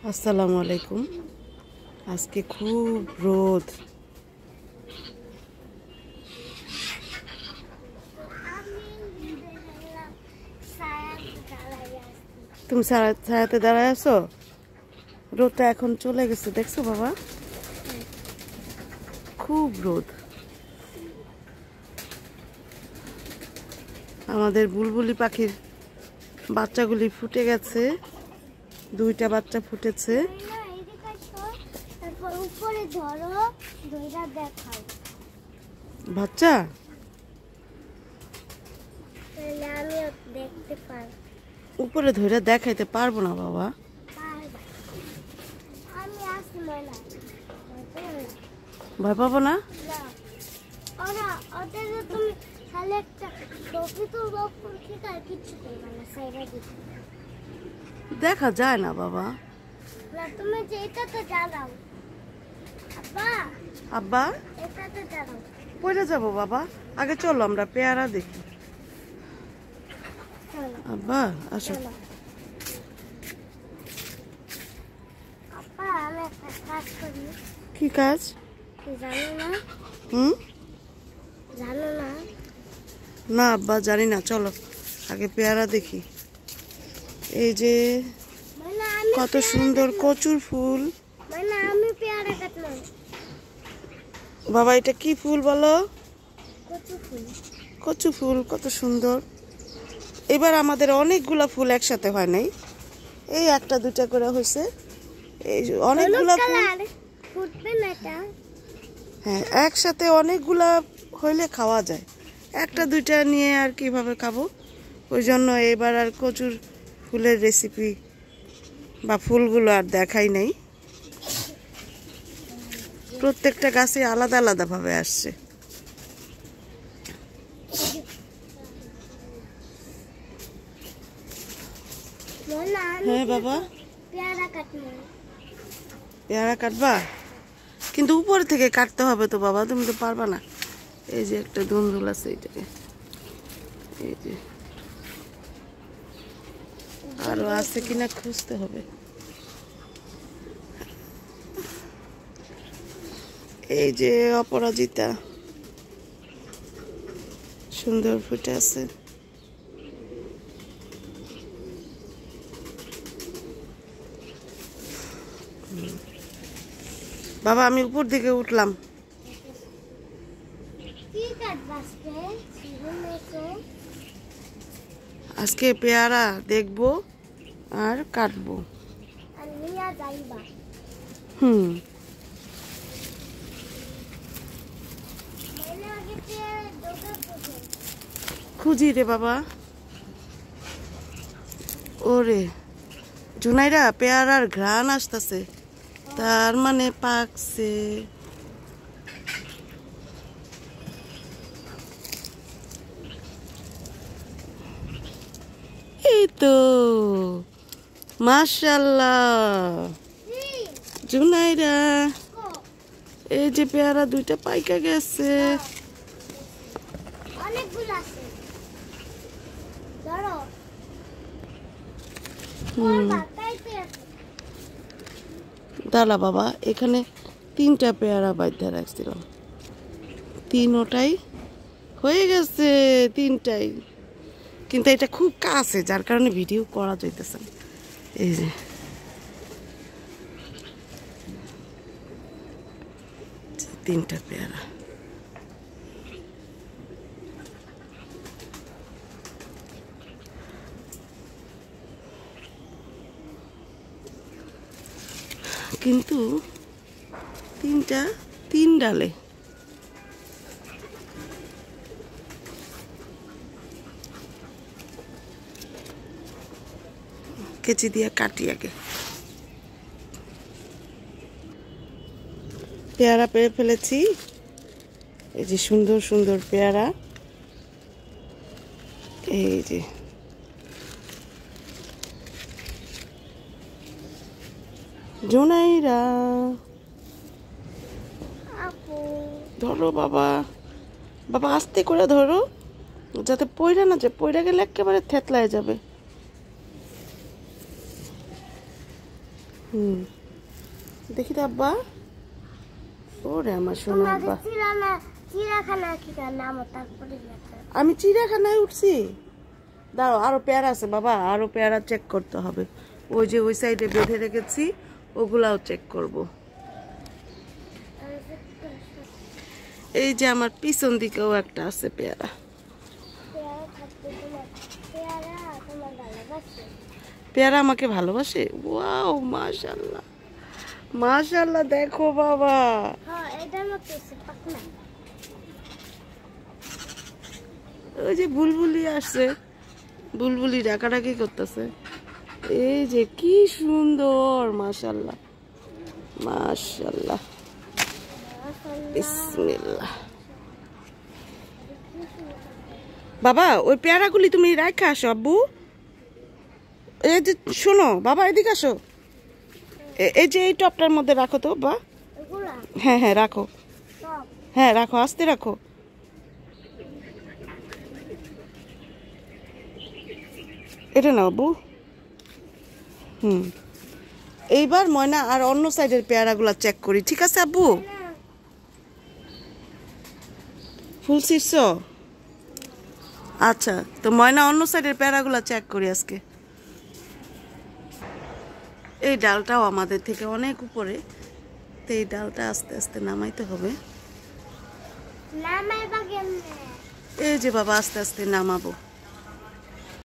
আসসালামু আলাইকুম। আজকে খুব রোদ। তুমি ছায়াতে দাঁড়ায় আছো? রোদটা এখন চলে গেছে, দেখছো বাবা? খুব রোদ। আমাদের বুলবুলি পাখির বাচ্চাগুলি ফুটে গেছে, 2টা বাচ্চা ফুটেছে। বাচ্চা উপরে ধরে দেখাইতে পারবো না বাবা। ভয় পাবো না? দেখা যায় না বাবা। আব্বা পড়ে যাবো বাবা, আগে চলো আমরা পেয়ারা দেখি। আব্বা আসো। কি কাজ? না আব্বা জানি না, চলো আগে পেয়ারা দেখি। এই যে কত সুন্দর কচুর ফুল। বাবা এটা কি ফুল বলো? কচু ফুল, কত সুন্দর। এবার আমাদের অনেকগুলা ফুল একসাথে হয় নাই, এই 1টা 2টা করে হয়েছে। এই অনেকগুলা ফুল, হ্যাঁ একসাথে অনেকগুলা হইলে খাওয়া যায়। 1টা 2টা নিয়ে আর কিভাবে খাবো? ওই জন্য এবার আর কচুর ফুলের রেসিপি বা ফুলগুলো আর দেখাই নাই। প্রত্যেকটা গাছে আলাদা আলাদা ভাবে আসছে। হ্যাঁ বাবা, পেয়ারা কাটবা, কিন্তু উপর থেকে কাটতে হবে তো বাবা, তুমি তো পারবা না। এই যে একটা দুন্দুল আছে, এইটাকে এই যে আরো আছে কিনা খুঁজতে হবে। এই যে অপরাজিতা সুন্দর ফুটে আছে। বাবা আমি উপর দিকে উঠলাম। আজকে পেয়ারা দেখবো আর কাটবো। খুঁজি রে বাবা। ওরে জুনাইরা, পেয়ারার ঘ্রাণ আসতেছে, তার মানে পাকছে। এই তো মাশাআল্লাহ জুনাইরা, এই যে পেয়ারা 2টা পাইকা গেছে। দাঁড়া বাবা, এখানে 3টা পেয়ারা বাইধ্যা রাখছিলাম, 3টাই হয়ে গেছে, 3টাই। কিন্তু এটা খুব কাছে, যার কারণে ভিডিও করা যাইতেছে না। এই যে 3টা পেয়ারা। কিন্তু 3 ডালে। কেচি দিয়ে কাটি আগে। পেয়ারা পেরে ফেলেছি, এই যে সুন্দর সুন্দর পেয়ারা। এই যে জুনাইরা ধরো বাবা, বাবা আস্তে করে ধরো, যাতে পইরা না যায়, পইরা গেলে একেবারে থেতলায় যাবে। হুম, দেখি তো আব্বা। ওরে আমার সোনা আব্বা, আমি চিড়িয়াখানায় উঠছি। দাঁড়াও, আরো পেয়ারা আছে বাবা, আরো পেয়ারা চেক করতে হবে। ওই যে ওই সাইডে বেঁধে রেখেছি, ওগুলাও চেক করব। এই যে আমার পিছন দিকেও একটা আছে পেয়ারা। পেয়ারা আমাকে ভালোবাসে? ওয়াও, মাশাআল্লাহ মাশাআল্লাহ, দেখো বাবা। ওই যে বুলবুলি আসছে, বুলবুলি ডাকাডাকি করতেছে। এই যে কি সুন্দর, মাশাআল্লাহ মাশাআল্লাহ, বিসমিল্লাহ। বাবা, ওই পেয়ারাগুলি তুমি রাখা আসো আব্বু। এই যে শোনো বাবা, এদিকে আসো। এই যে এই টপটার মধ্যে রাখো তো বা। হ্যাঁ হ্যাঁ রাখো, হ্যাঁ রাখো, আস্তে রাখো। এটা নাও আব্বু। হুম, এইবার ময়না আর অন্য সাইডের পেয়ারাগুলো চেক করি, ঠিক আছে আব্বু? ফুল ছিঁড়ছ? আচ্ছা, তো ময়না অন্য সাইডের পেয়ারাগুলো চেক করি আজকে। এই ডালটাও আমাদের থেকে অনেক উপরে, তো এই ডালটা আস্তে আস্তে নামাইতে হবে। এই যে বাবা, আস্তে আস্তে নামাবো।